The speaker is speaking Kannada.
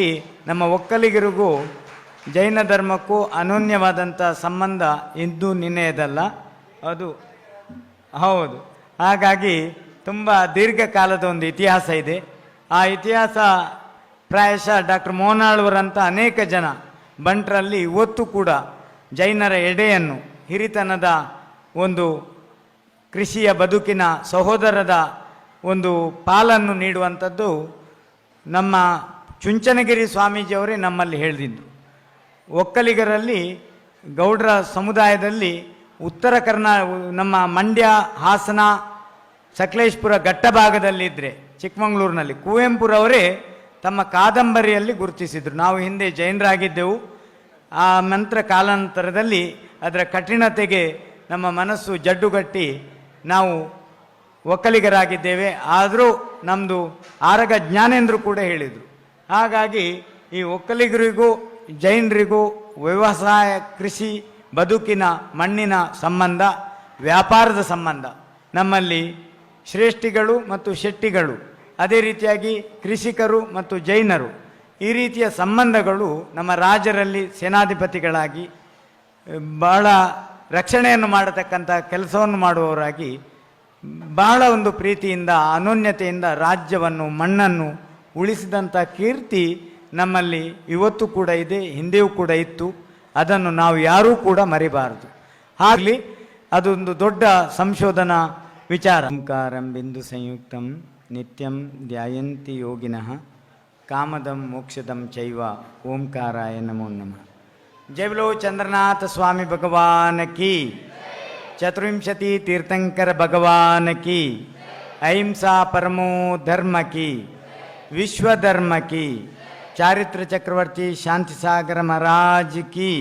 ಈ ನಮ್ಮ ಒಕ್ಕಲಿಗರಿಗೂ ಜೈನ ಧರ್ಮಕ್ಕೂ ಅನನ್ಯವಾದಂಥ ಸಂಬಂಧ ಇಂದು ನಿನ್ನೆಯದಲ್ಲ, ಅದು ಹೌದು. ಹಾಗಾಗಿ ತುಂಬ ದೀರ್ಘಕಾಲದ ಒಂದು ಇತಿಹಾಸ ಇದೆ. ಆ ಇತಿಹಾಸ ಪ್ರಾಯಶಃ ಡಾಕ್ಟರ್ ಮೋನಾಳ್ವರಂಥ ಅನೇಕ ಜನ ಬಂಟರಲ್ಲಿ ಇವತ್ತು ಕೂಡ ಜೈನರ ಎಡೆಯನ್ನು, ಹಿರಿತನದ ಒಂದು ಕೃಷಿಯ ಬದುಕಿನ ಸಹೋದರದ ಒಂದು ಪಾಲನ್ನು ನೀಡುವಂಥದ್ದು ನಮ್ಮ ಚುಂಚನಗಿರಿ ಸ್ವಾಮೀಜಿಯವರೇ ನಮ್ಮಲ್ಲಿ ಹೇಳಿದ್ರು. ಒಕ್ಕಲಿಗರಲ್ಲಿ ಗೌಡ್ರ ಸಮುದಾಯದಲ್ಲಿ ಉತ್ತರ ನಮ್ಮ ಮಂಡ್ಯ, ಹಾಸನ, ಸಕಲೇಶ್ಪುರ ಘಟ್ಟ ಭಾಗದಲ್ಲಿದ್ದರೆ ಚಿಕ್ಕಮಗಳೂರಿನಲ್ಲಿ ಕುವೆಂಪುರವರೇ ತಮ್ಮ ಕಾದಂಬರಿಯಲ್ಲಿ ಗುರುತಿಸಿದರು. ನಾವು ಹಿಂದೆ ಜೈನರಾಗಿದ್ದೆವು, ಆ ನಂತರ ಕಾಲಾನಂತರದಲ್ಲಿ ಅದರ ಕಠಿಣತೆಗೆ ನಮ್ಮ ಮನಸ್ಸು ಜಡ್ಡುಗಟ್ಟಿ ನಾವು ಒಕ್ಕಲಿಗರಾಗಿದ್ದೇವೆ. ಆದರೂ ನಮ್ಮದು ಆರಗ ಜ್ಞಾನೇಂದ್ರ ಕೂಡ ಹೇಳಿದರು. ಹಾಗಾಗಿ ಈ ಒಕ್ಕಲಿಗರಿಗೂ ಜೈನರಿಗೂ ವ್ಯವಸಾಯ, ಕೃಷಿ, ಬದುಕಿನ ಮಣ್ಣಿನ ಸಂಬಂಧ, ವ್ಯಾಪಾರದ ಸಂಬಂಧ. ನಮ್ಮಲ್ಲಿ ಶ್ರೇಷ್ಠಿಗಳು ಮತ್ತು ಶೆಟ್ಟಿಗಳು, ಅದೇ ರೀತಿಯಾಗಿ ಕೃಷಿಕರು ಮತ್ತು ಜೈನರು, ಈ ರೀತಿಯ ಸಂಬಂಧಗಳು ನಮ್ಮ ರಾಜರಲ್ಲಿ ಸೇನಾಧಿಪತಿಗಳಾಗಿ ಬಹಳ ರಕ್ಷಣೆಯನ್ನು ಮಾಡತಕ್ಕಂಥ ಕೆಲಸವನ್ನು ಮಾಡುವವರಾಗಿ ಬಹಳ ಒಂದು ಪ್ರೀತಿಯಿಂದ, ಅನನ್ಯತೆಯಿಂದ ರಾಜ್ಯವನ್ನು, ಮಣ್ಣನ್ನು ಉಳಿಸಿದಂಥ ಕೀರ್ತಿ ನಮ್ಮಲ್ಲಿ ಇವತ್ತು ಕೂಡ ಇದೆ, ಹಿಂದೆಯೂ ಕೂಡ ಇತ್ತು. ಅದನ್ನು ನಾವು ಯಾರೂ ಕೂಡ ಮರಿಬಾರದು. ಆಗಲಿ ಅದೊಂದು ದೊಡ್ಡ ಸಂಶೋಧನಾ ವಿಚಾರ. ಓಂಕಾರಂ ಬಿಂದು ಸಂಯುಕ್ತಂ ನಿತ್ಯಂ ಧ್ಯಾಯಂತಿ ಯೋಗಿನಃ ಕಾಮದಂ ಮೋಕ್ಷದಂ ಚೈವ ಓಂಕಾರಾಯ ನಮೋ ನಮಃ. ಜೈ ಬಲೋ ಚಂದ್ರನಾಥ ಸ್ವಾಮಿ ಭಗವಾನ್ ಕಿ, ಚತುರ್ವಿಂಶತಿ ತೀರ್ಥಂಕರ ಭಗವಾನ್ ಕಿ, ಅಹಿಂಸಾ ಪರಮೋ ಧರ್ಮ ಕಿ, ವಿಶ್ವಧರ್ಮ ಕಿ, ಚಾರಿತ್ರ ಚಕ್ರವರ್ತಿ ಶಾಂತಿ ಸಾಗರ ಮಹಾರಾಜ್ ಕಿ.